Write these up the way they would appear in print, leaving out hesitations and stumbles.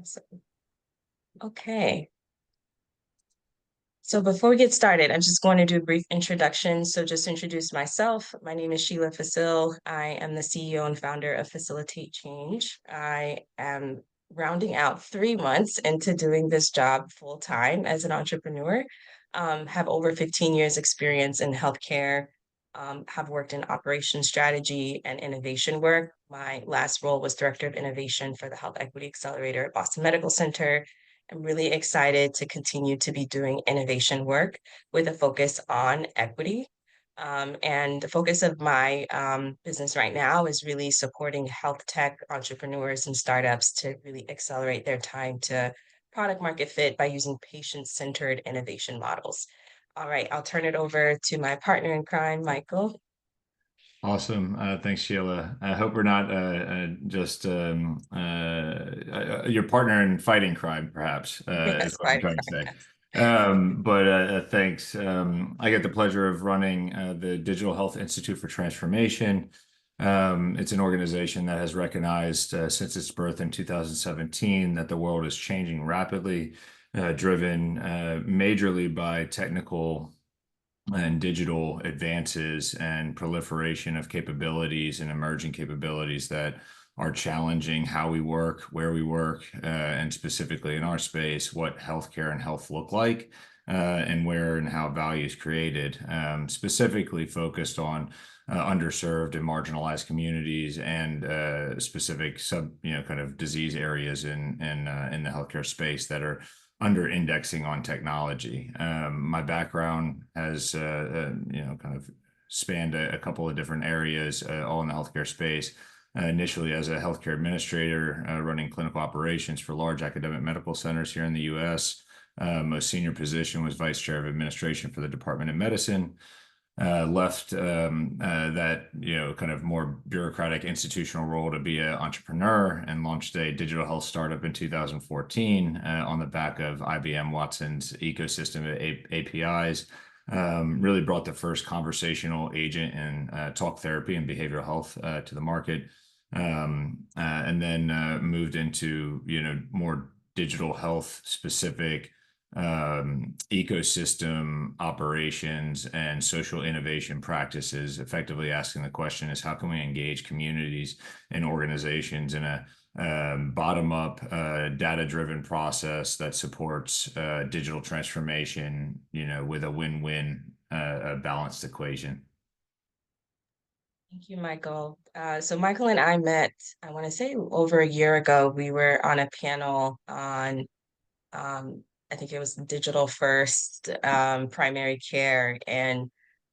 Awesome. Okay. So before we get started, I'm just going to do a brief introduction. So just to introduce myself, my name is Sheila Facil. I am the CEO and founder of Facilitate Change. I am rounding out 3 months into doing this job full time as an entrepreneur. Have over 15 years experience in healthcare, have worked in operation strategy and innovation work. My last role was Director of Innovation for the Health Equity Accelerator at Boston Medical Center. I'm really excited to continue to be doing innovation work with a focus on equity. And the focus of my business right now is really supporting health tech entrepreneurs and startups to really accelerate their time to product market fit by using patient-centered innovation models. All right, I'll turn it over to my partner in crime, Michael. Awesome. Thanks, Sheila. I hope we're not just your partner in fighting crime, perhaps, is Yes, what I'm fighting trying to say. crime. But thanks. I get the pleasure of running the Digital Health Institute for Transformation. It's an organization that has recognized since its birth in 2017 that the world is changing rapidly, driven majorly by technical and digital advances and proliferation of capabilities and emerging capabilities that are challenging how we work, where we work, and specifically in our space, what healthcare and health look like, and where and how value is created, specifically focused on underserved and marginalized communities and specific kind of disease areas in the healthcare space that are under indexing on technology. My background has, kind of spanned a couple of different areas, all in the healthcare space. Initially as a healthcare administrator, running clinical operations for large academic medical centers here in the US. Most senior position was vice chair of administration for the Department of Medicine. Left that kind of more bureaucratic institutional role to be an entrepreneur and launched a digital health startup in 2014 on the back of IBM Watson's ecosystem of APIs. Really brought the first conversational agent in talk therapy and behavioral health to the market. And then moved into more digital health specific ecosystem operations and social innovation practices, effectively asking the question is how can we engage communities and organizations in a bottom-up, data-driven process that supports digital transformation, with a win-win, balanced equation. Thank you, Michael. So Michael and I met, I want to say over a year ago. We were on a panel on, I think it was digital first primary care, and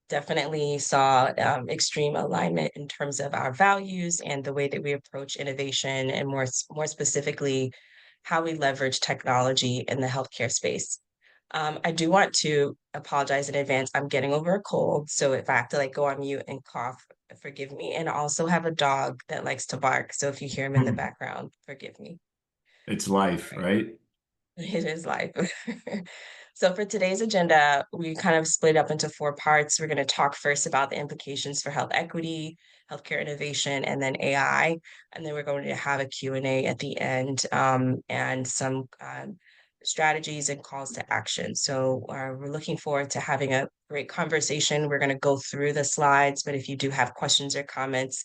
definitely saw extreme alignment in terms of our values and the way that we approach innovation, and more specifically, how we leverage technology in the healthcare space. I do want to apologize in advance. I'm getting over a cold, so if I have to like go on mute and cough, forgive me. And I also have a dog that likes to bark, so if you hear him in the background, forgive me. It's All life, right. right? It is life. So for today's agenda, we kind of split up into four parts. We're going to talk first about the implications for health equity, healthcare innovation, and then AI. And then we're going to have a Q&A at the end, and some strategies and calls to action. So we're looking forward to having a great conversation. We're going to go through the slides, but if you do have questions or comments,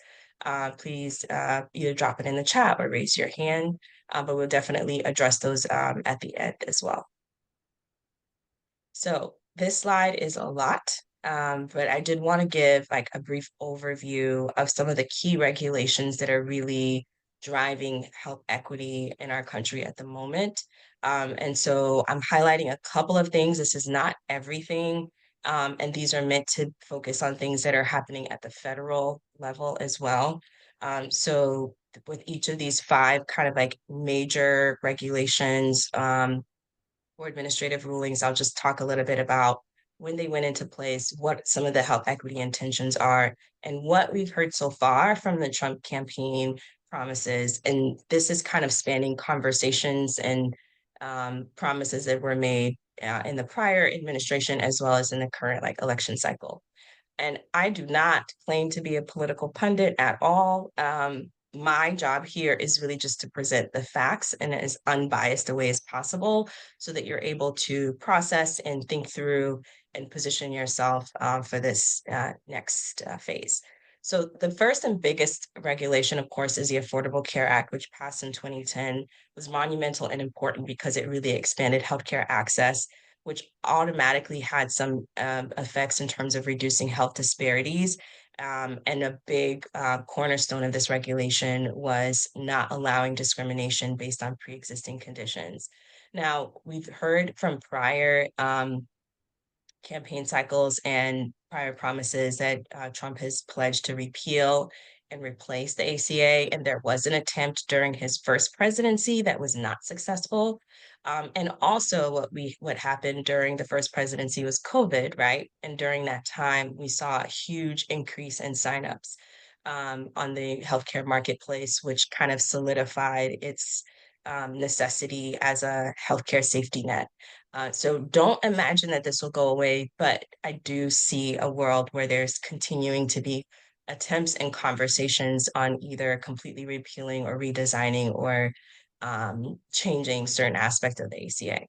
please either drop it in the chat or raise your hand, but we'll definitely address those at the end as well. So this slide is a lot, but I did want to give like a brief overview of some of the key regulations that are really driving health equity in our country at the moment. And so I'm highlighting a couple of things. This is not everything. And these are meant to focus on things that are happening at the federal level as well. So with each of these five kind of like major regulations, or administrative rulings, I'll just talk a little bit about when they went into place, what some of the health equity intentions are, and what we've heard so far from the Trump campaign promises. And this is kind of spanning conversations and promises that were made in the prior administration as well as in the current like election cycle. And I do not claim to be a political pundit at all. my job here is really just to present the facts in as unbiased a way as possible so that you're able to process and think through and position yourself for this next phase. So the first and biggest regulation, of course, is the Affordable Care Act, which passed in 2010, was monumental and important because it really expanded healthcare access, which automatically had some effects in terms of reducing health disparities. And a big cornerstone of this regulation was not allowing discrimination based on pre-existing conditions. Now, we've heard from prior campaign cycles and prior promises that Trump has pledged to repeal and replace the ACA. And there was an attempt during his first presidency that was not successful. And also what happened during the first presidency was COVID, right? And during that time, we saw a huge increase in signups on the healthcare marketplace, which kind of solidified its necessity as a healthcare safety net. So don't imagine that this will go away, but I do see a world where there's continuing to be attempts and conversations on either completely repealing or redesigning or changing certain aspects of the ACA.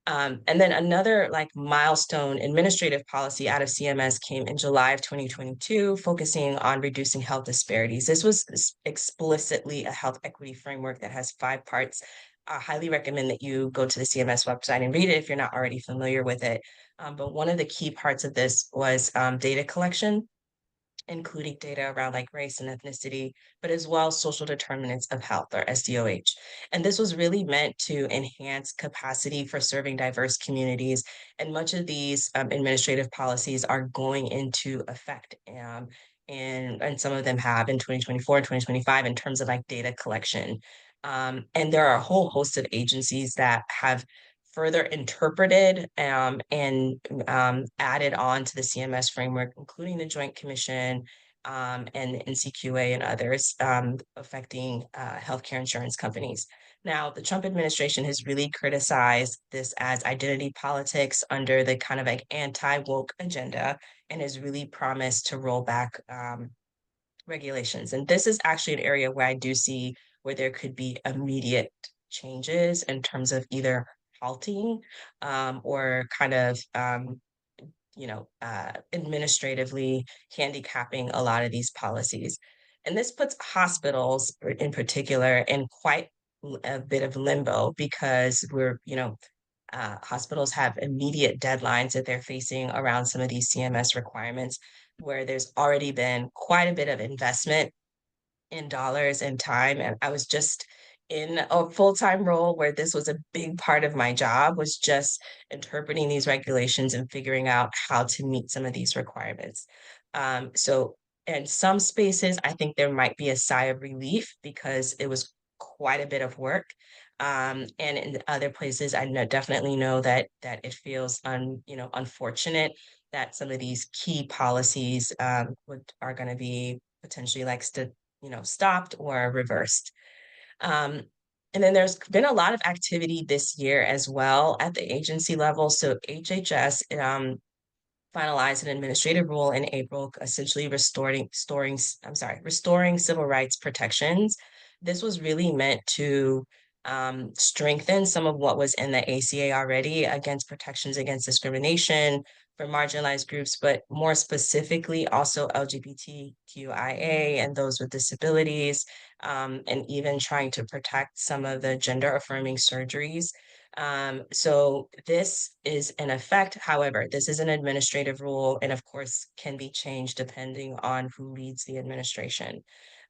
And then another like milestone administrative policy out of CMS came in July of 2022, focusing on reducing health disparities. This was explicitly a health equity framework that has 5 parts. I highly recommend that you go to the CMS website and read it if you're not already familiar with it. But one of the key parts of this was data collection, including data around like race and ethnicity, but as well social determinants of health or SDOH. And this was really meant to enhance capacity for serving diverse communities. And much of these administrative policies are going into effect. And some of them have in 2024 and 2025 in terms of like data collection. And there are a whole host of agencies that have further interpreted and added on to the CMS framework, including the Joint Commission and NCQA and others affecting healthcare insurance companies. Now, the Trump administration has really criticized this as identity politics under the kind of like anti-woke agenda and has really promised to roll back regulations. And this is actually an area where I do see where there could be immediate changes in terms of either halting or kind of administratively handicapping a lot of these policies. And this puts hospitals in particular in quite a bit of limbo because hospitals have immediate deadlines that they're facing around some of these CMS requirements, where there's already been quite a bit of investment in dollars and time. And I was just in a full-time role where this was a big part of my job was just interpreting these regulations and figuring out how to meet some of these requirements. So in some spaces, I think there might be a sigh of relief because it was quite a bit of work. And in other places, definitely know that it feels unfortunate that some of these key policies are going to be potentially like stopped or reversed. Um, and then there's been a lot of activity this year as well at the agency level. So HHS finalized an administrative rule in April, essentially restoring civil rights protections. This was really meant to strengthen some of what was in the ACA already against protections against discrimination for marginalized groups, but more specifically also LGBTQIA and those with disabilities, and even trying to protect some of the gender affirming surgeries. So this is in effect. However, this is an administrative rule and of course can be changed depending on who leads the administration.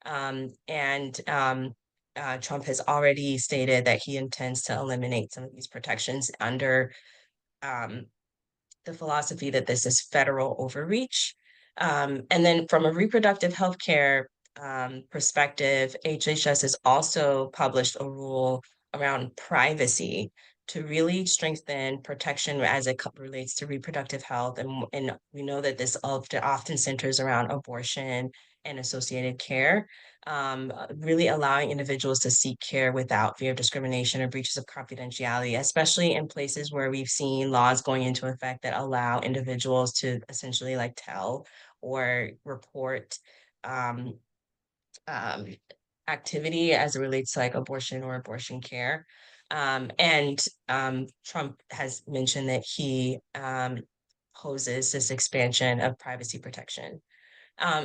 And Trump has already stated that he intends to eliminate some of these protections under um, the philosophy that this is federal overreach. And then from a reproductive health care perspective, HHS has also published a rule around privacy to really strengthen protection as it relates to reproductive health. And we know that this often centers around abortion and associated care, really allowing individuals to seek care without fear of discrimination or breaches of confidentiality, especially in places where we've seen laws going into effect that allow individuals to essentially like tell or report um, um, activity as it relates to like abortion or abortion care. And Trump has mentioned that he opposes this expansion of privacy protection.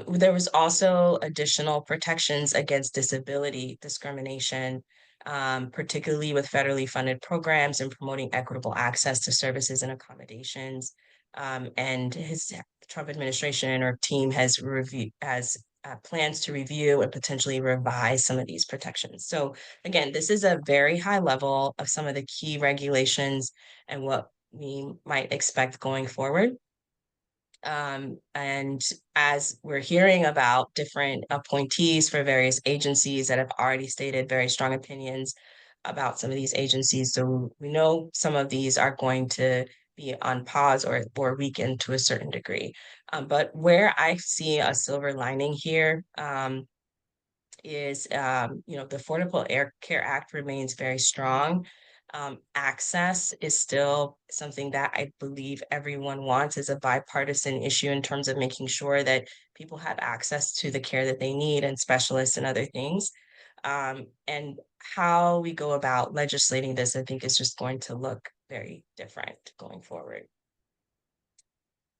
There was also additional protections against disability discrimination, particularly with federally funded programs and promoting equitable access to services and accommodations. And his Trump administration or team has plans to review and potentially revise some of these protections. So again, this is a very high level of some of the key regulations and what we might expect going forward. And as we're hearing about different appointees for various agencies that have already stated very strong opinions about some of these agencies, so we know some of these are going to be on pause or weakened to a certain degree. But where I see a silver lining here, is the Affordable Care Act remains very strong. Access is still something that I believe everyone wants as a bipartisan issue in terms of making sure that people have access to the care that they need and specialists and other things. And how we go about legislating this, I think, is just going to look very different going forward.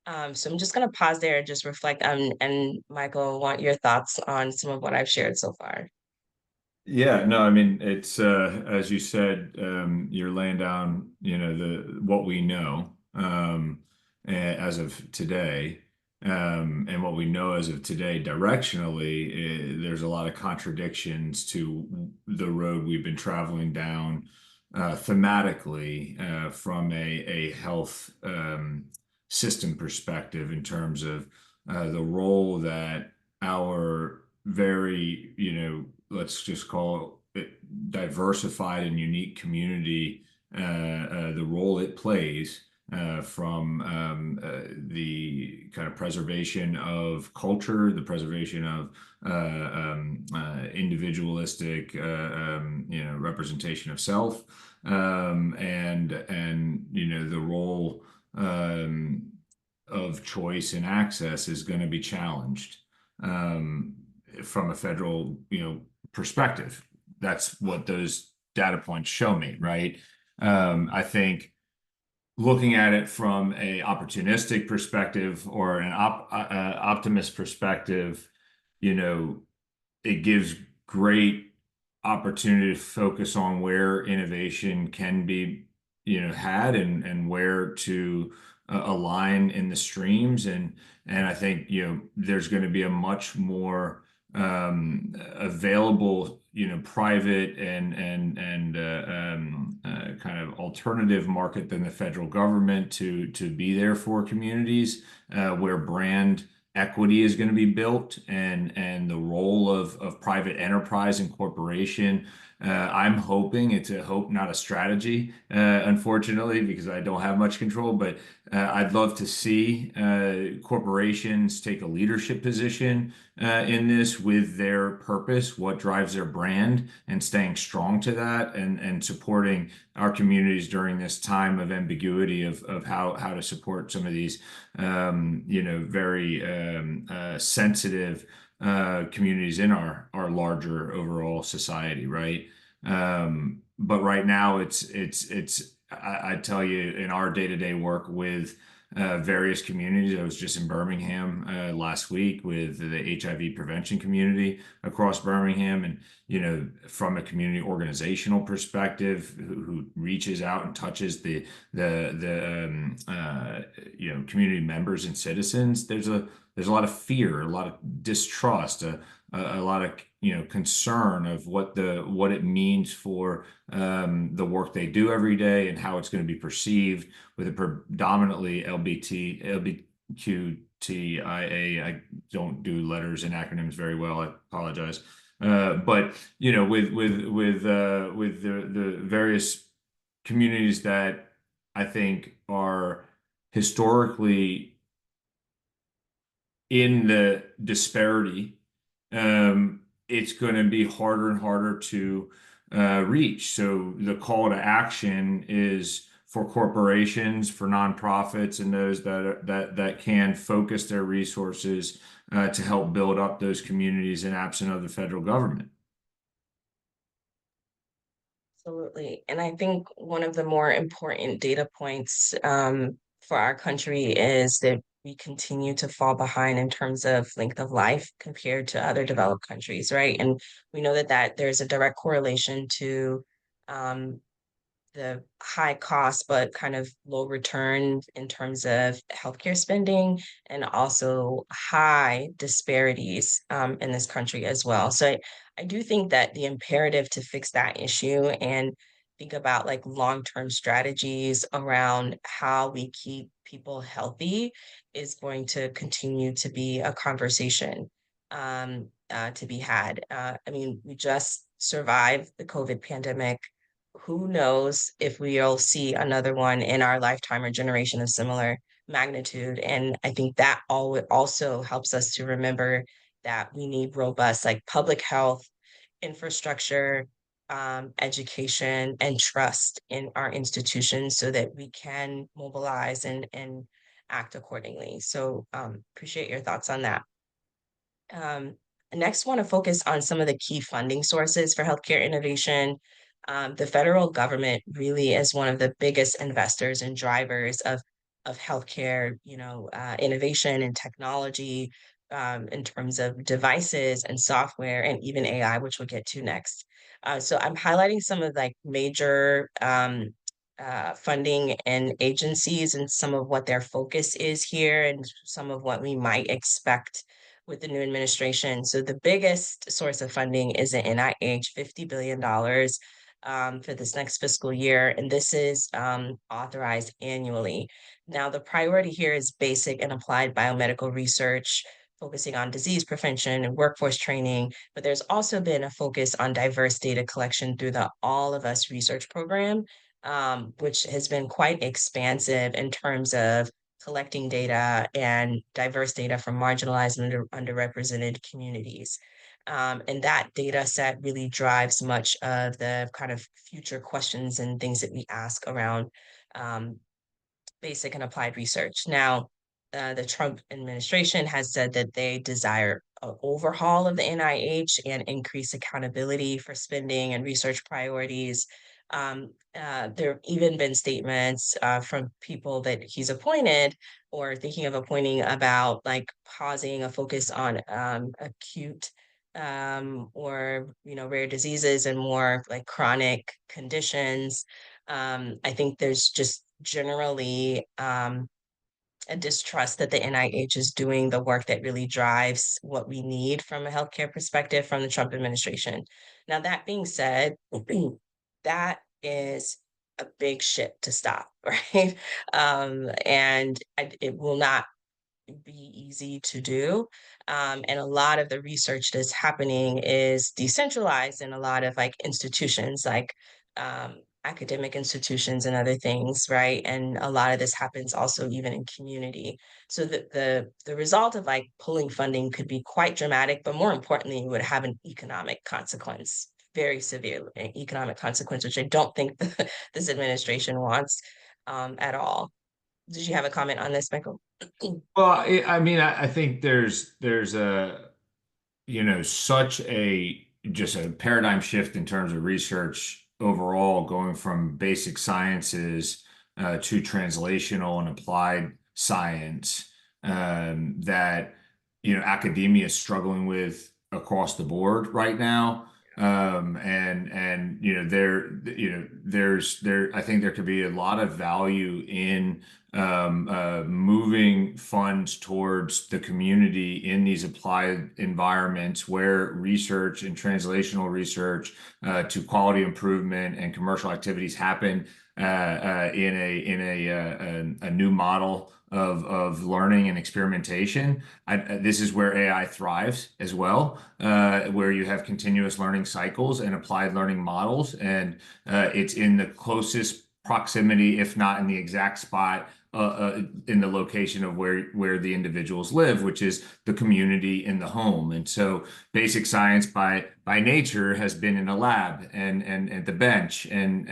So I'm just going to pause there and just reflect. And Michael, I want your thoughts on some of what I've shared so far. Yeah, no, I mean it's as you said, you're laying down, the what we know as of today, and what we know as of today directionally, there's a lot of contradictions to the road we've been traveling down thematically from a health system perspective in terms of the role that our very, let's just call it diversified and unique community, the role it plays from the kind of preservation of culture, the preservation of individualistic, representation of self, and the role of choice and access is going to be challenged. From a federal, perspective. That's what those data points show me, right? I think looking at it from a opportunistic perspective or an optimist perspective, it gives great opportunity to focus on where innovation can be, had and where to align in the streams. And I think, there's going to be a much more available, private and kind of alternative market than the federal government to be there for communities where brand equity is going to be built and the role of private enterprise and corporation. I'm hoping it's a hope, not a strategy, unfortunately, because I don't have much control. But I'd love to see corporations take a leadership position in this with their purpose, what drives their brand, and staying strong to that and supporting our communities during this time of ambiguity of how to support some of these, very sensitive communities in our larger overall society, right? But right now, I tell you, in our day-to-day work with various communities. I was just in Birmingham last week with the HIV prevention community across Birmingham, and from a community organizational perspective, who reaches out and touches the community members and citizens. There's a lot of fear, a lot of distrust, a lot of concern of what it means for the work they do every day and how it's going to be perceived with a predominantly LGBTQIA. I don't do letters and acronyms very well. I apologize. But with the various communities that I think are historically in the disparity, it's going to be harder and harder to reach. So the call to action is for corporations, for nonprofits, and those that can focus their resources to help build up those communities in absent of the federal government. Absolutely. And I think one of the more important data points for our country is that we continue to fall behind in terms of length of life compared to other developed countries, right? And we know that there's a direct correlation to um, the high cost but kind of low return in terms of healthcare spending and also high disparities in this country as well. So I do think that the imperative to fix that issue and think about like long-term strategies around how we keep people healthy is going to continue to be a conversation to be had. I mean, we just survived the COVID pandemic. Who knows if we'll see another one in our lifetime or generation of similar magnitude. And I think that also helps us to remember that we need robust like public health, infrastructure, education, and trust in our institutions so that we can mobilize and act accordingly. So appreciate your thoughts on that. Um, Next, want to focus on some of the key funding sources for healthcare innovation. The federal government really is one of the biggest investors and drivers of healthcare, innovation and technology in terms of devices and software and even AI, which we'll get to next. So I'm highlighting some of like major funding and agencies and some of what their focus is here and some of what we might expect with the new administration. So the biggest source of funding is the NIH, $50 billion for this next fiscal year, and this is authorized annually. Now, the priority here is basic and applied biomedical research, focusing on disease prevention and workforce training, but there's also been a focus on diverse data collection through the All of Us research program, which has been quite expansive in terms of collecting data and diverse data from marginalized and underrepresented communities. And that data set really drives much of the kind of future questions and things that we ask around um, basic and applied research. Now, the Trump administration has said that they desire an overhaul of the NIH and increase accountability for spending and research priorities. There have even been statements from people that he's appointed or thinking of appointing about like pausing a focus on acute or rare diseases and more like chronic conditions. I think there's just generally a distrust that the NIH is doing the work that really drives what we need from a healthcare perspective from the Trump administration. Now, that being said, that is a big ship to stop, right? And it will not be easy to do. And a lot of the research that's happening is decentralized in a lot of like institutions, like academic institutions and other things, right? And a lot of this happens also even in community. So the result of like pulling funding could be quite dramatic, but more importantly, it would have an economic consequence, very severe economic consequence, which I don't think this administration wants at all. Did you have a comment on this, Michael? Well, I mean, I think there's a such a just a paradigm shift in terms of research overall, going from basic sciences to translational and applied science that academia is struggling with across the board right now. And there's I think there could be a lot of value in moving funds towards the community in these applied environments where research and translational research to quality improvement and commercial activities happen in a new model of learning and experimentation. This is where AI thrives as well, where you have continuous learning cycles and applied learning models, and it's in the closest proximity, if not in the exact spot in the location of where the individuals live, which is the community in the home. And so basic science by nature has been in a lab and at the bench, and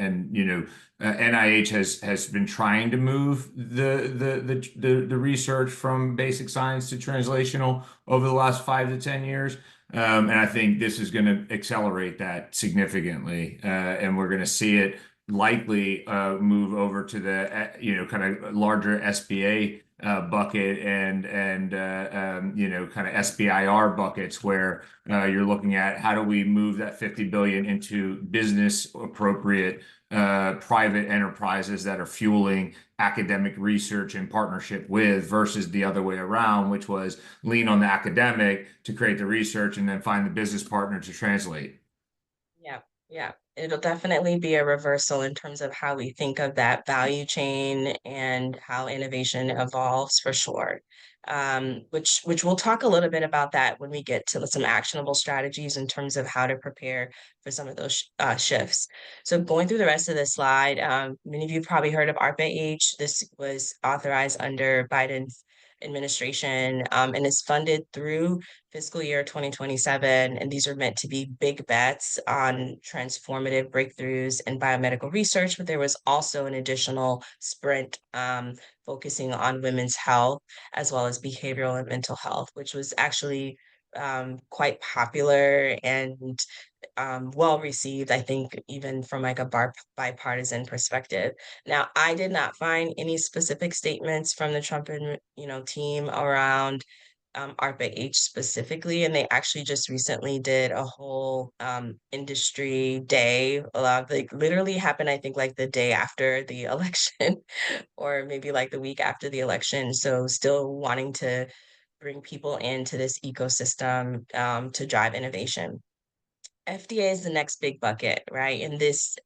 NIH has been trying to move the research from basic science to translational over the last 5 to 10 years. And I think this is going to accelerate that significantly. And we're going to see it likely move over to the kind of larger SBA bucket and kind of SBIR buckets where you're looking at how do we move that 50 billion into business appropriate private enterprises that are fueling academic research in partnership with versus the other way around, which was lean on the academic to create the research and then find the business partner to translate. Yeah, yeah. It'll definitely be a reversal in terms of how we think of that value chain and how innovation evolves for sure. Which we'll talk a little bit about that when we get to some actionable strategies in terms of how to prepare for some of those shifts. So going through the rest of the slide, many of you probably heard of ARPA-H. This was authorized under Biden's administration and is funded through fiscal year 2027. And these are meant to be big bets on transformative breakthroughs in biomedical research. But there was also an additional sprint focusing on women's health as well as behavioral and mental health, which was actually quite popular and well received, I think, even from like a bipartisan perspective. Now, I did not find any specific statements from the Trump and team around ARPA-H specifically, and they actually just recently did a whole industry day. A lot of like literally happened, I think, like the day after the election, or maybe like the week after the election. So still wanting to bring people into this ecosystem to drive innovation. FDA is the next big bucket, right? And this,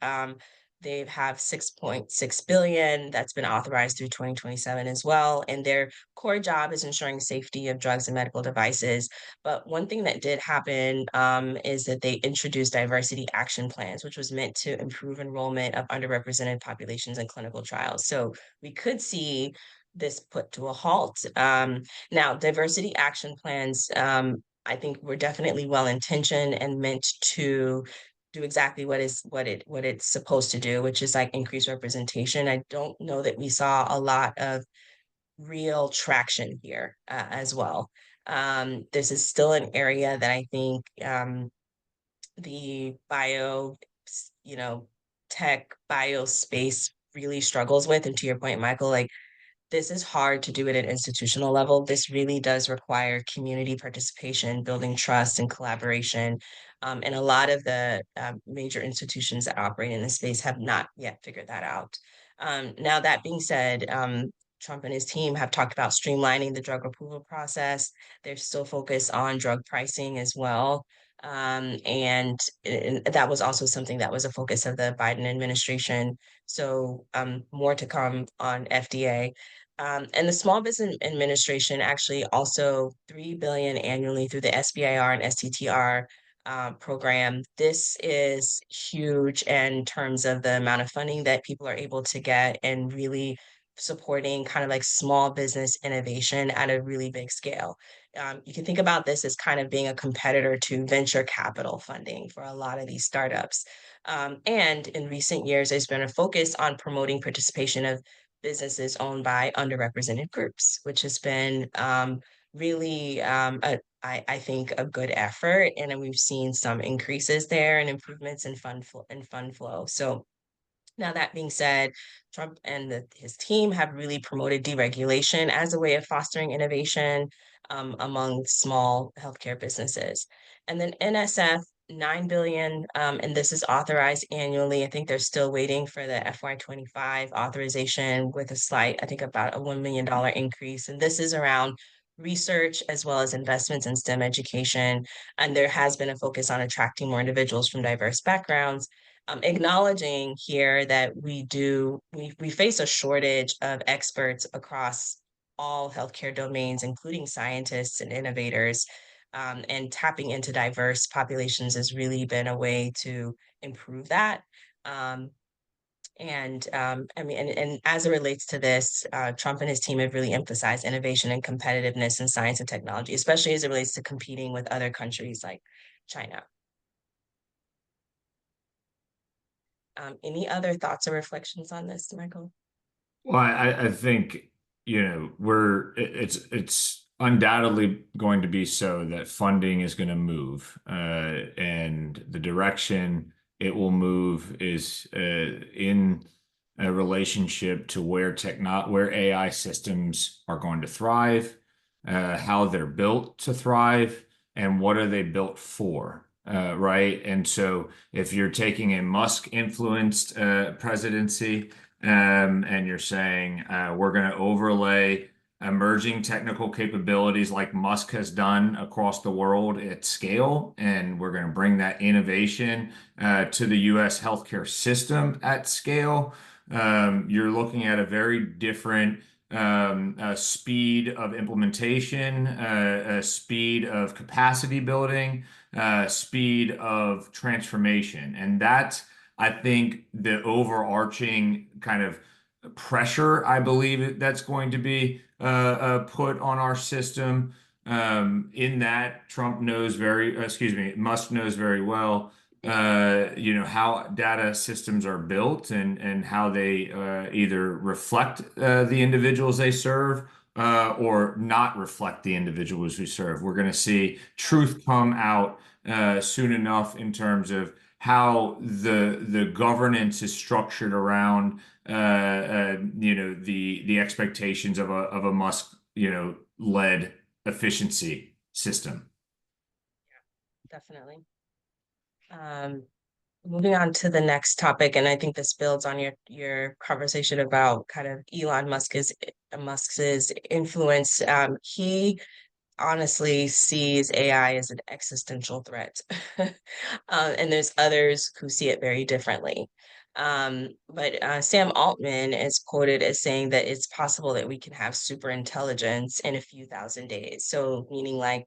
they have 6.6 billion that's been authorized through 2027 as well. And their core job is ensuring safety of drugs and medical devices. But one thing that did happen is that they introduced diversity action plans, which was meant to improve enrollment of underrepresented populations in clinical trials. So we could see this put to a halt. Now, diversity action plans I think we're definitely well intentioned and meant to do exactly what it's supposed to do, which is like increase representation. I don't know that we saw a lot of real traction here as well. This is still an area that I think the you know, tech bio space really struggles with. And to your point, Michael, like this is hard to do at an institutional level. This really does require community participation, building trust and collaboration. And a lot of the major institutions that operate in this space have not yet figured that out. Now, that being said, Trump and his team have talked about streamlining the drug approval process. They're still focused on drug pricing as well. And that was also something that was a focus of the Biden administration. So more to come on FDA. And the Small Business Administration actually also 3 billion annually through the SBIR and STTR program. This is huge in terms of the amount of funding that people are able to get and really supporting kind of like small business innovation at a really big scale. You can think about this as kind of being a competitor to venture capital funding for a lot of these startups. And in recent years, there's been a focus on promoting participation of businesses owned by underrepresented groups, which has been really, I think, a good effort. And then we've seen some increases there and improvements in fund flow. So now, that being said, Trump and his team have really promoted deregulation as a way of fostering innovation among small healthcare businesses. And then NSF, 9 billion, and this is authorized annually. I think they're still waiting for the FY25 authorization with a slight, I think about a $1 million increase. And this is around research as well as investments in STEM education. And there has been a focus on attracting more individuals from diverse backgrounds, acknowledging here that we face a shortage of experts across all healthcare domains, including scientists and innovators. And tapping into diverse populations has really been a way to improve that. I mean, and as it relates to this, Trump and his team have really emphasized innovation and competitiveness in science and technology, especially as it relates to competing with other countries like China. Any other thoughts or reflections on this, Michael? Well, I think, we're it's undoubtedly going to be so that funding is going to move, and the direction it will move is in a relationship to where AI systems are going to thrive, how they're built to thrive, and what are they built for, right? And so, if you're taking a Musk-influenced presidency, and you're saying we're going to overlay emerging technical capabilities like Musk has done across the world at scale. And we're going to bring that innovation to the US healthcare system at scale. You're looking at a very different speed of implementation, speed of capacity building, speed of transformation. And that's, I think, the overarching kind of pressure, I believe, that's going to be put on our system. In that, Musk knows very well, how data systems are built and how they either reflect the individuals they serve, or not reflect the individuals we serve. We're going to see truth come out soon enough in terms of how the governance is structured around the expectations of a Musk led efficiency system. Definitely. Um, Moving on to the next topic, and I think this builds on your conversation about kind of Musk's influence. He honestly sees AI as an existential threat. And there's others who see it very differently. But Sam Altman is quoted as saying that it's possible that we can have super intelligence in a few thousand days. So, meaning like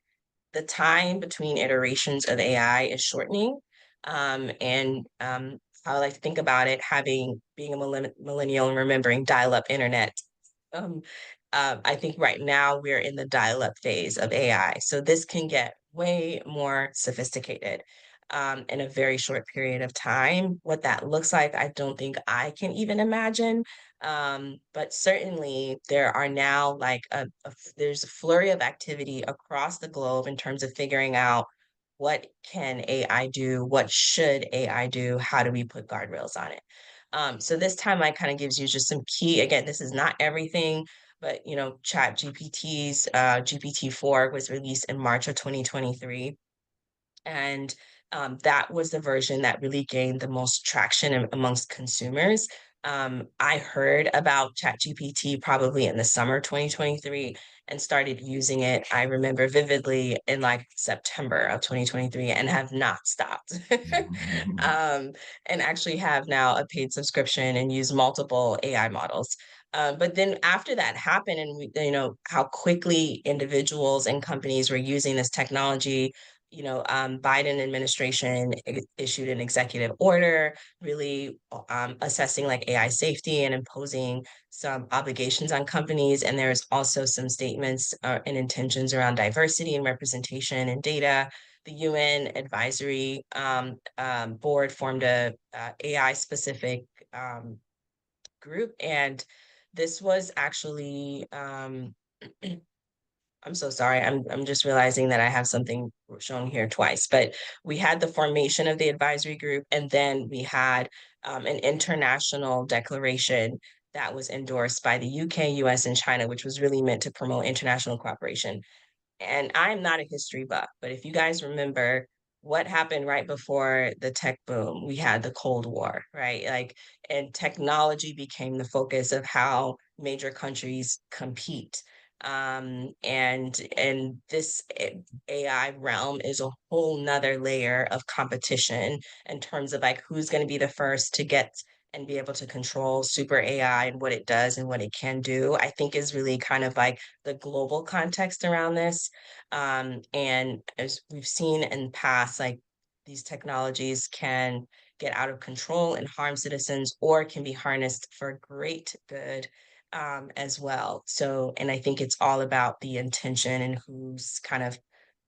the time between iterations of AI is shortening. And how I like to think about it, being a millennial and remembering dial-up internet. Um, I think right now we're in the dial-up phase of AI. So this can get way more sophisticated in a very short period of time. What that looks like, I don't think I can even imagine. But certainly there are now like there's a flurry of activity across the globe in terms of figuring out what can AI do, what should AI do, how do we put guardrails on it. So this timeline kind of gives you just some key, again, this is not everything, but Chat GPT's GPT-4 was released in March of 2023. And that was the version that really gained the most traction amongst consumers. I heard about ChatGPT probably in the summer 2023 and started using it. I remember vividly in like September of 2023 and have not stopped. um, and actually have now a paid subscription and use multiple AI models. But then after that happened, and how quickly individuals and companies were using this technology, Biden administration issued an executive order really assessing like AI safety and imposing some obligations on companies. And there's also some statements and intentions around diversity and representation and data. The UN advisory board formed a AI specific group, and this was actually I'm so sorry. I'm just realizing that I have something shown here twice, but we had the formation of the advisory group, and then we had an international declaration that was endorsed by the UK, US, and China, which was really meant to promote international cooperation. And I'm not a history buff, but if you guys remember what happened right before the tech boom, we had the Cold War, right? Like, and technology became the focus of how major countries compete. And this AI realm is a whole nother layer of competition in terms of like who's going to be the first to get and be able to control super AI and what it does and what it can do, I think is really kind of like the global context around this. And as we've seen in past, like these technologies can get out of control and harm citizens, or can be harnessed for great good as well. So, and I think it's all about the intention and who's kind of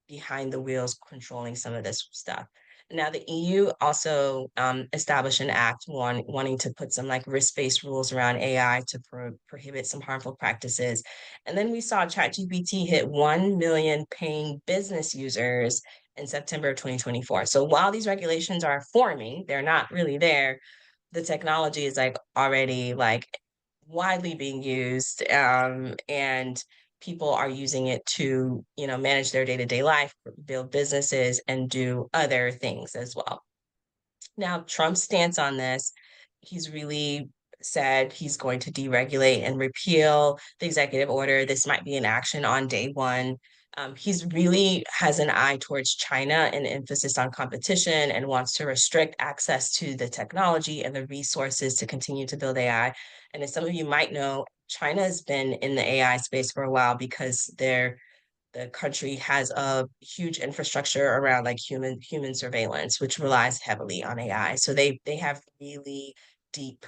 behind the wheels controlling some of this stuff. Now, the EU also established an act wanting to put some like risk-based rules around AI to prohibit some harmful practices. And then we saw ChatGPT hit 1 million paying business users in September of 2024. So while these regulations are forming, they're not really there. The technology is like already like widely being used, and people are using it to, manage their day-to-day life, build businesses, and do other things as well. Now, Trump's stance on this, he's really said he's going to deregulate and repeal the executive order. This might be an action on day one. He's really has an eye towards China and emphasis on competition and wants to restrict access to the technology and the resources to continue to build AI. And as some of you might know, China has been in the AI space for a while because the country has a huge infrastructure around like human surveillance, which relies heavily on AI. So they have really deep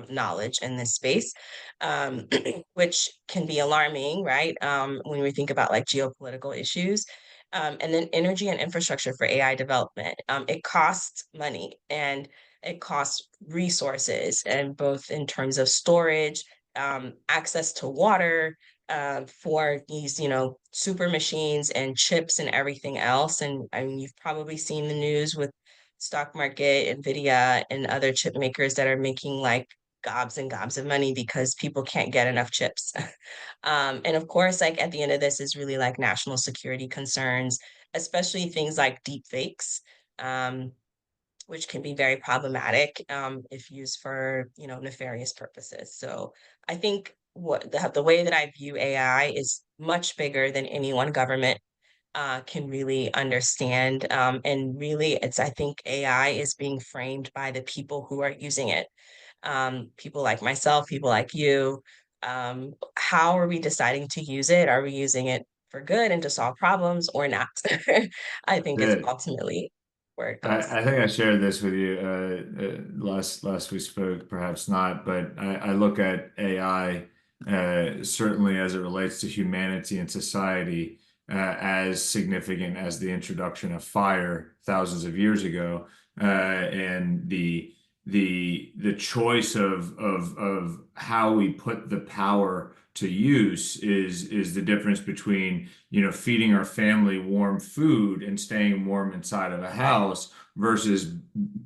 knowledge in this space, um, which can be alarming, right? When we think about like geopolitical issues. And then energy and infrastructure for AI development. It costs money and it costs resources, and both in terms of storage, access to water, for these, super machines and chips and everything else. And I mean, you've probably seen the news with stock market, Nvidia, and other chip makers that are making like gobs and gobs of money because people can't get enough chips. And of course, like at the end of this is really like national security concerns, especially things like deep fakes. Which can be very problematic if used for, nefarious purposes. So I think the way that I view AI is much bigger than any one government can really understand. And really, I think AI is being framed by the people who are using it. People like myself, people like you. How are we deciding to use it? Are we using it for good and to solve problems or not? I think is Good. ultimately where it goes. I think I shared this with you last we spoke, perhaps not, but I look at AI certainly as it relates to humanity and society as significant as the introduction of fire thousands of years ago, and the choice of how we put the power to use is the difference between, feeding our family warm food and staying warm inside of a house versus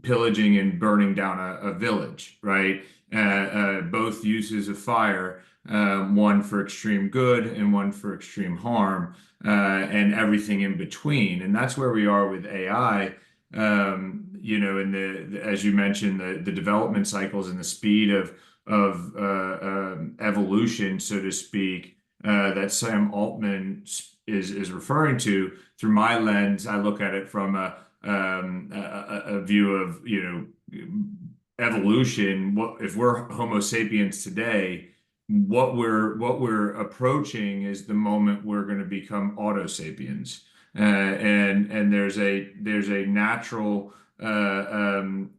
pillaging and burning down a village, right? Both uses of fire, one for extreme good and one for extreme harm, and everything in between. And that's where we are with AI. In as you mentioned, the development cycles and the speed of evolution, so to speak, that Sam Altman is referring to. Through my lens, I look at it from a view of, evolution. What if we're Homo sapiens today? What we're approaching is the moment we're going to become Auto sapiens, and there's a natural kind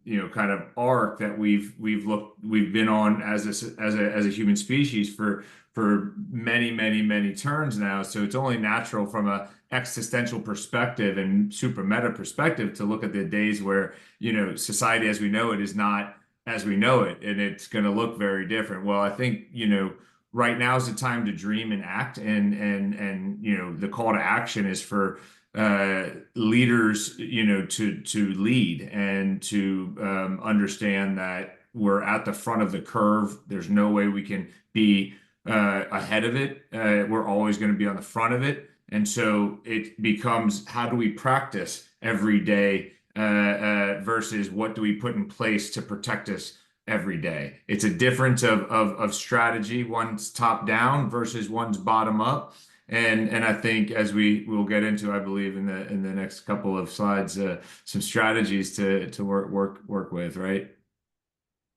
of arc that we've been on as a human species for many turns now. So it's only natural from a existential perspective and super meta perspective to look at the days where, society as we know it is not as we know it, and it's going to look very different. Well, I think, right now is the time to dream and act, and the call to action is for leaders, to lead and to understand that we're at the front of the curve. There's no way we can be ahead of it. We're always going to be on the front of it. And so it becomes, how do we practice every day versus what do we put in place to protect us every day? It's a difference of strategy. One's top down versus one's bottom up. And I think, as we will get into, I believe in the next couple of slides, some strategies to work with, right?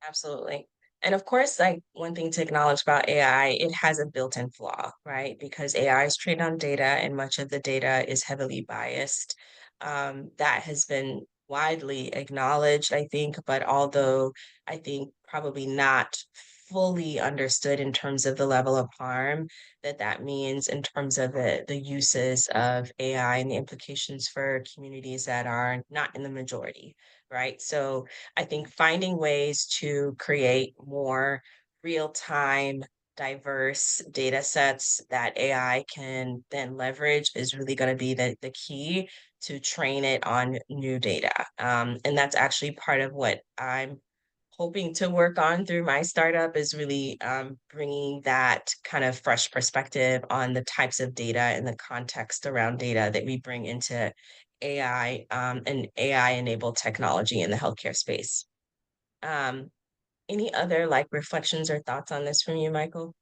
Absolutely. And of course, like one thing to acknowledge about AI, it has a built-in flaw, right? Because AI is trained on data and much of the data is heavily biased. That has been widely acknowledged, I think, but although I think probably not fully understood in terms of the level of harm that that means in terms of the uses of AI and the implications for communities that are not in the majority, right? So I think finding ways to create more real-time, diverse data sets that AI can then leverage is really going to be the key to train it on new data. And that's actually part of what I'm hoping to work on through my startup is really bringing that kind of fresh perspective on the types of data and the context around data that we bring into AI and AI enabled technology in the healthcare space. Um, any other like reflections or thoughts on this from you, Michael?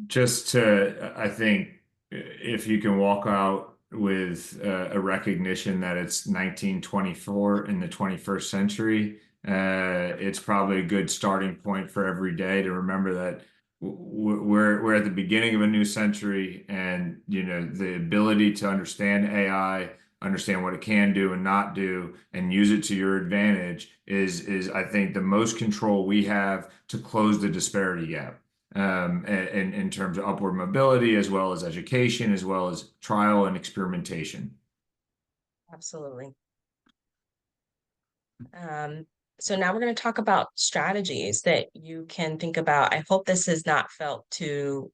Just to, I think if you can walk out with a recognition that it's 1924 in the 21st century, it's probably a good starting point for every day to remember that we're at the beginning of a new century, and the ability to understand AI, understand what it can do and not do, and use it to your advantage is I think the most control we have to close the disparity gap in terms of upward mobility, as well as education, as well as trial and experimentation. Absolutely. Um, so now we're going to talk about strategies that you can think about. I hope this has not felt too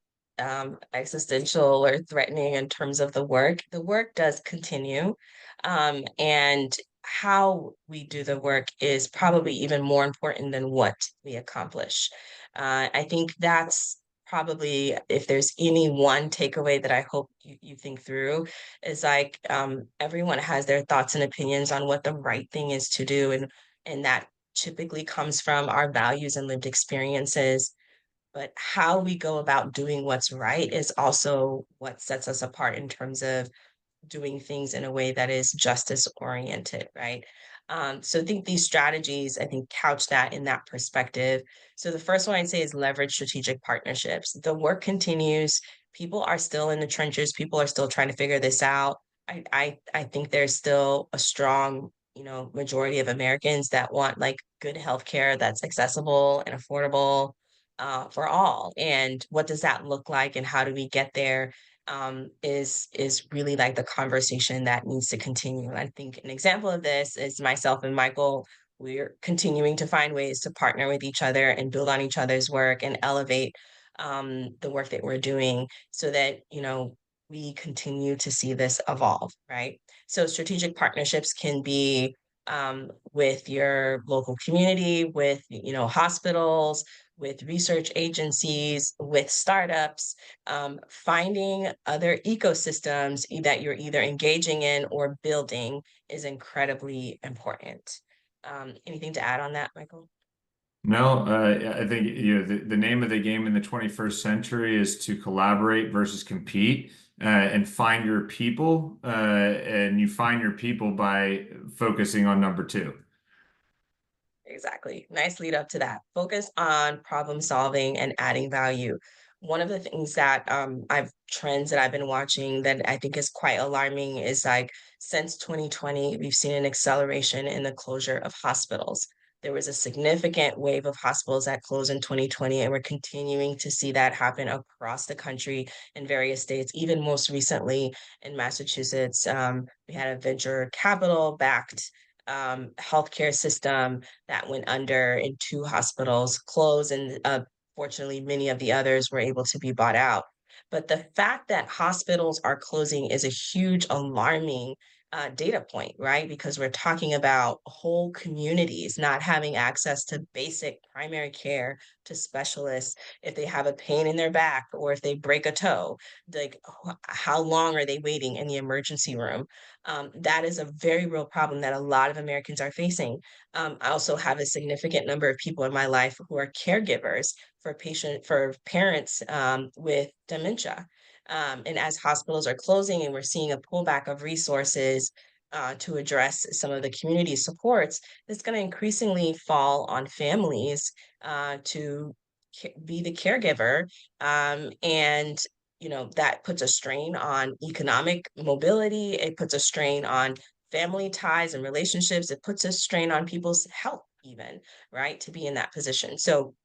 existential or threatening in terms of the work. The work does continue, and how we do the work is probably even more important than what we accomplish. I think that's probably, if there's any one takeaway that I hope you think through, is like everyone has their thoughts and opinions on what the right thing is to do, and that typically comes from our values and lived experiences. But how we go about doing what's right is also what sets us apart in terms of doing things in a way that is justice oriented, right? So I think these strategies, I think, couch that in that perspective. So the first one I'd say is leverage strategic partnerships. The work continues. People are still in the trenches. People are still trying to figure this out. I think there's still a strong, majority of Americans that want like good healthcare that's accessible and affordable for all. And what does that look like, and how do we get there? Is really like the conversation that needs to continue. I think an example of this is myself and Michael. We're continuing to find ways to partner with each other and build on each other's work and elevate the work that we're doing so that, we continue to see this evolve, right? So strategic partnerships can be with your local community, with, hospitals, with research agencies, with startups, finding other ecosystems that you're either engaging in or building is incredibly important. Anything to add on that, Michael? No, I think the name of the game in the 21st century is to collaborate versus compete, and find your people. And you find your people by focusing on number two. Exactly. Nice lead up to that. Focus on problem solving and adding value. One of the things that I've trends that I've been watching that I think is quite alarming is like since 2020, we've seen an acceleration in the closure of hospitals. There was a significant wave of hospitals that closed in 2020, and we're continuing to see that happen across the country in various states. Even most recently in Massachusetts, we had a venture capital backed healthcare system that went under, and two hospitals closed, and fortunately many of the others were able to be bought out. But the fact that hospitals are closing is a huge alarming data point, right? Because we're talking about whole communities not having access to basic primary care, to specialists if they have a pain in their back or if they break a toe. Like, how long are they waiting in the emergency room? That is a very real problem that a lot of Americans are facing. I also have a significant number of people in my life who are caregivers for parents with dementia. And as hospitals are closing and we're seeing a pullback of resources to address some of the community supports, it's going to increasingly fall on families to be the caregiver. And that puts a strain on economic mobility. It puts a strain on family ties and relationships. It puts a strain on people's health, even, right, to be in that position. So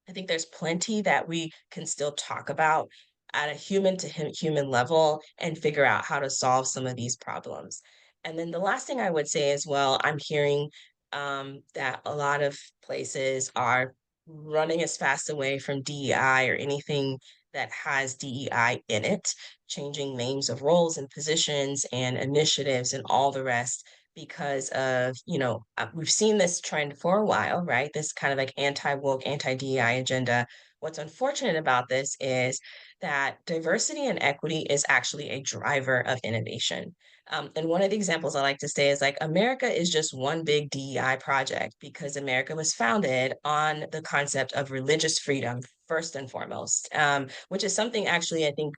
I think there's plenty that we can still talk about at a human to human level and figure out how to solve some of these problems. And then the last thing I would say as well, I'm hearing that a lot of places are running as fast away from DEI or anything that has DEI in it, changing names of roles and positions and initiatives and all the rest because of, we've seen this trend for a while, right? This kind of like anti-woke, anti-DEI agenda. What's unfortunate about this is that diversity and equity is actually a driver of innovation. And one of the examples I like to say is like America is just one big DEI project because America was founded on the concept of religious freedom, first and foremost, which is something actually I think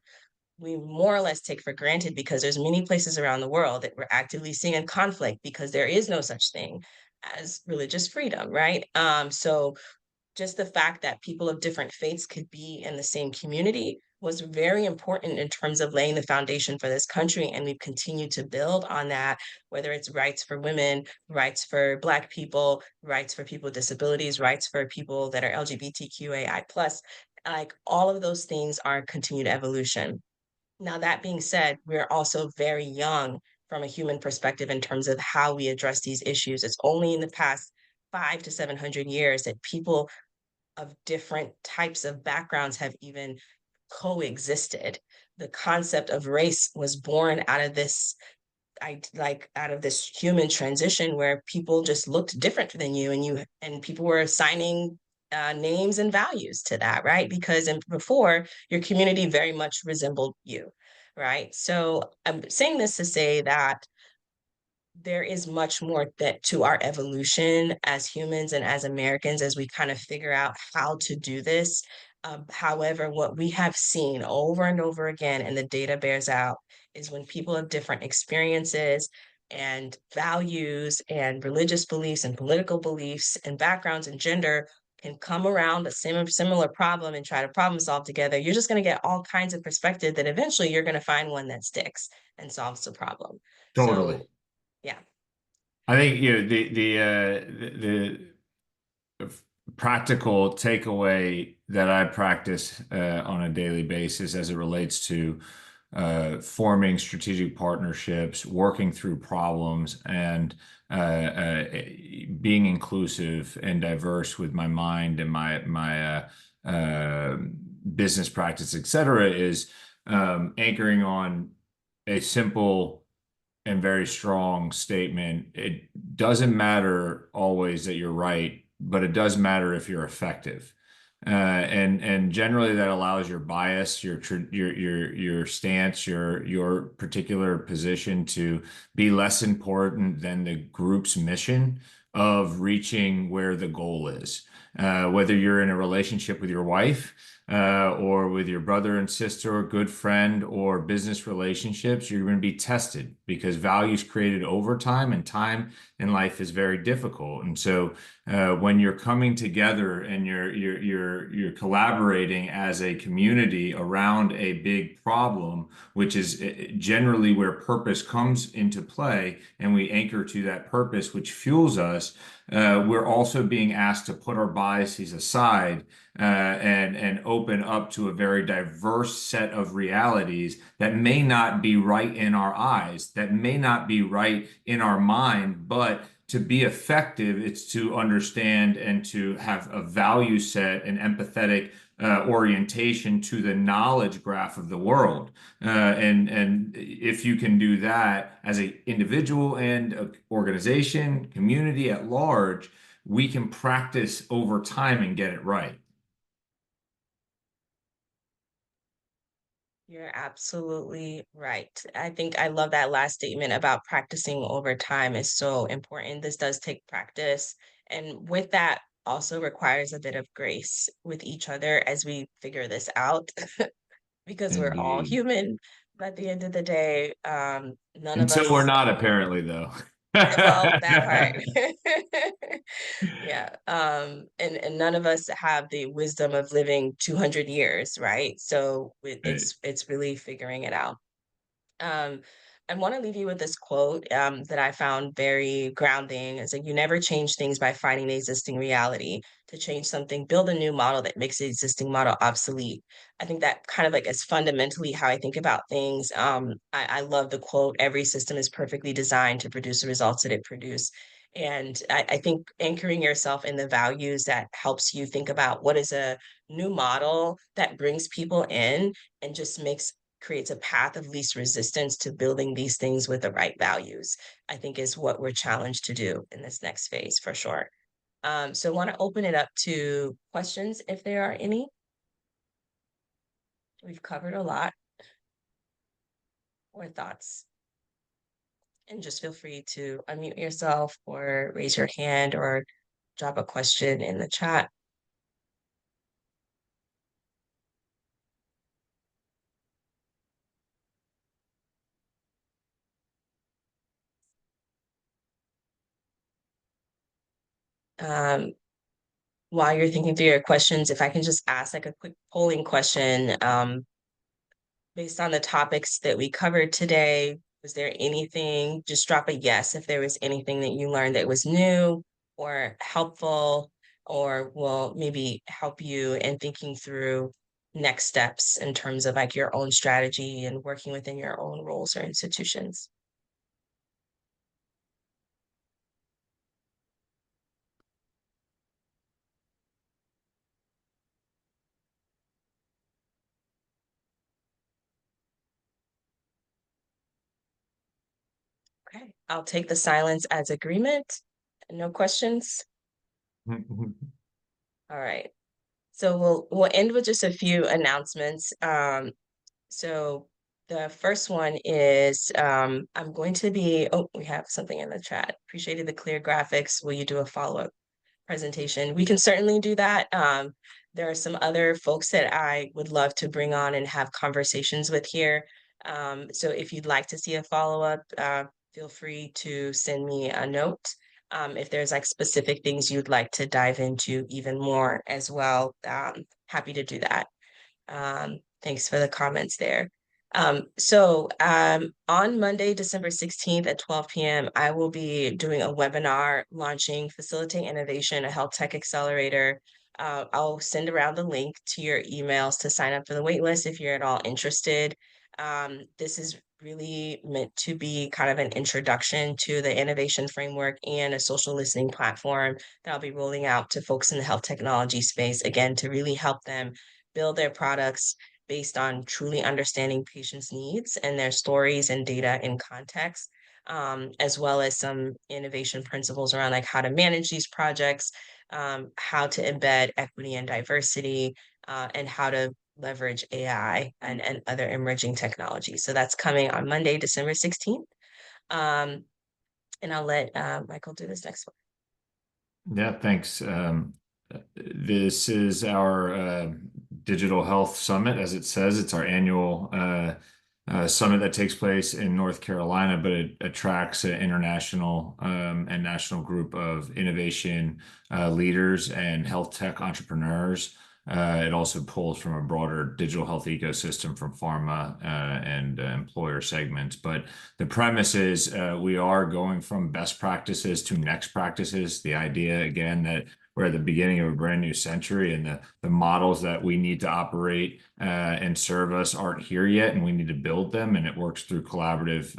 we more or less take for granted because there's many places around the world that we're actively seeing in conflict because there is no such thing as religious freedom, right? So just the fact that people of different faiths could be in the same community was very important in terms of laying the foundation for this country. And we've continued to build on that, whether it's rights for women, rights for Black people, rights for people with disabilities, rights for people that are LGBTQAI plus. Like all of those things are continued evolution. Now, that being said, we're also very young from a human perspective in terms of how we address these issues. It's only in the past 5 to 700 years that people of different types of backgrounds have even coexisted. The concept of race was born out of this out of this human transition where people just looked different than you and people were assigning names and values to that, right? Because before your community very much resembled you, right? So I'm saying this to say that there is much more that to our evolution as humans and as Americans as we kind of figure out how to do this. However, what we have seen over and over again, and the data bears out, is when people have different experiences and values and religious beliefs and political beliefs and backgrounds and gender can come around a similar problem and try to problem solve together, you're just going to get all kinds of perspective that eventually you're going to find one that sticks and solves the problem. Totally. So yeah. I think the practical takeaway that I practice on a daily basis as it relates to forming strategic partnerships, working through problems, and being inclusive and diverse with my mind and my business practice, et cetera, is anchoring on a simple and very strong statement. It doesn't matter always that you're right, but it does matter if you're effective. And generally that allows your bias, your stance, your particular position to be less important than the group's mission of reaching where the goal is. Whether you're in a relationship with your wife, or with your brother and sister, or good friend, or business relationships, you're going to be tested because value is created over time, and time in life is very difficult. And so, when you're coming together and you're collaborating as a community around a big problem, which is generally where purpose comes into play, and we anchor to that purpose, which fuels us. We're also being asked to put our biases aside and open up to a very diverse set of realities that may not be right in our eyes, that may not be right in our mind, but to be effective, it's to understand and to have a value set and empathetic orientation to the knowledge graph of the world. And if you can do that as an individual and an organization, community at large, we can practice over time and get it right. You're absolutely right. I think I love that last statement about practicing over time is so important. This does take practice. And with that, also requires a bit of grace with each other as we figure this out because we're all Indeed. human. But at the end of the day, none of Until we're us, not, apparently, though. well, that part. Yeah. And none of us have the wisdom of living 200 years, right? So Right. it's really figuring it out. Um, I want to leave you with this quote that I found very grounding. It's like, you never change things by fighting the existing reality. To change something, build a new model that makes the existing model obsolete. I think that kind of like is fundamentally how I think about things. I love the quote, every system is perfectly designed to produce the results that it produces. And I think anchoring yourself in the values that helps you think about what is a new model that brings people in and just creates a path of least resistance to building these things with the right values, I think is what we're challenged to do in this next phase for sure. So I want to open it up to questions if there are any. We've covered a lot, or thoughts. And just feel free to unmute yourself or raise your hand or drop a question in the chat. Um, while you're thinking through your questions, if I can just ask like a quick polling question, based on the topics that we covered today, was there anything, just drop a yes if there was anything that you learned that was new or helpful or will maybe help you in thinking through next steps in terms of like your own strategy and working within your own roles or institutions. Okay, I'll take the silence as agreement. No questions? All right. So we'll end with just a few announcements. So the first one is I'm going to be, oh, we have something in the chat. Appreciated the clear graphics. Will you do a follow-up presentation? We can certainly do that. There are some other folks that I would love to bring on and have conversations with here. So if you'd like to see a follow-up, feel free to send me a note. If there's like specific things you'd like to dive into even more as well, happy to do that. Thanks for the comments there. On Monday, December 16th at 12 p.m., I will be doing a webinar launching Facilitate Innovation, a health tech accelerator. I'll send around the link to your emails to sign up for the waitlist if you're at all interested. This is really meant to be kind of an introduction to the innovation framework and a social listening platform that I'll be rolling out to folks in the health technology space, again, to really help them build their products based on truly understanding patients' needs and their stories and data in context, as well as some innovation principles around like how to manage these projects, how to embed equity and diversity, and how to leverage AI and other emerging technologies. So that's coming on Monday, December 16th. And I'll let Michael do this next one. Yeah, thanks. This is our Digital Health Summit, as it says. It's our annual summit that takes place in North Carolina, but it attracts an international and national group of innovation leaders and health tech entrepreneurs. It also pulls from a broader digital health ecosystem from pharma and employer segments. But the premise is we are going from best practices to next practices. The idea, again, that we're at the beginning of a brand new century and the models that we need to operate and serve us aren't here yet, and we need to build them, and it works through collaborative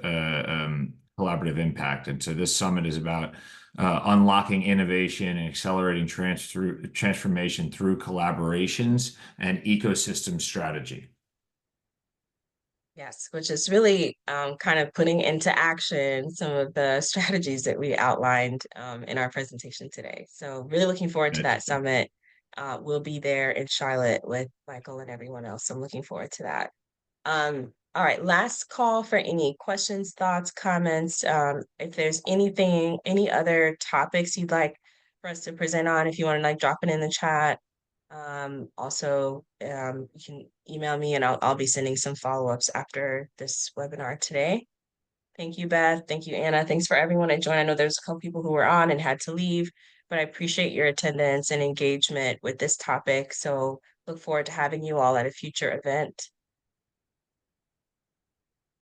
impact. And so this summit is about unlocking innovation and accelerating transformation through collaborations and ecosystem strategy. Yes, which is really kind of putting into action some of the strategies that we outlined in our presentation today. So really looking forward to that summit. We'll be there in Charlotte with Michael and everyone else. So I'm looking forward to that. All right, last call for any questions, thoughts, comments. If there's any other topics you'd like for us to present on, if you want to like drop it in the chat. Also, you can email me and I'll be sending some follow-ups after this webinar today. Thank you, Beth. Thank you, Anna. Thanks for everyone that joined. I know there's a couple people who were on and had to leave, but I appreciate your attendance and engagement with this topic. So look forward to having you all at a future event.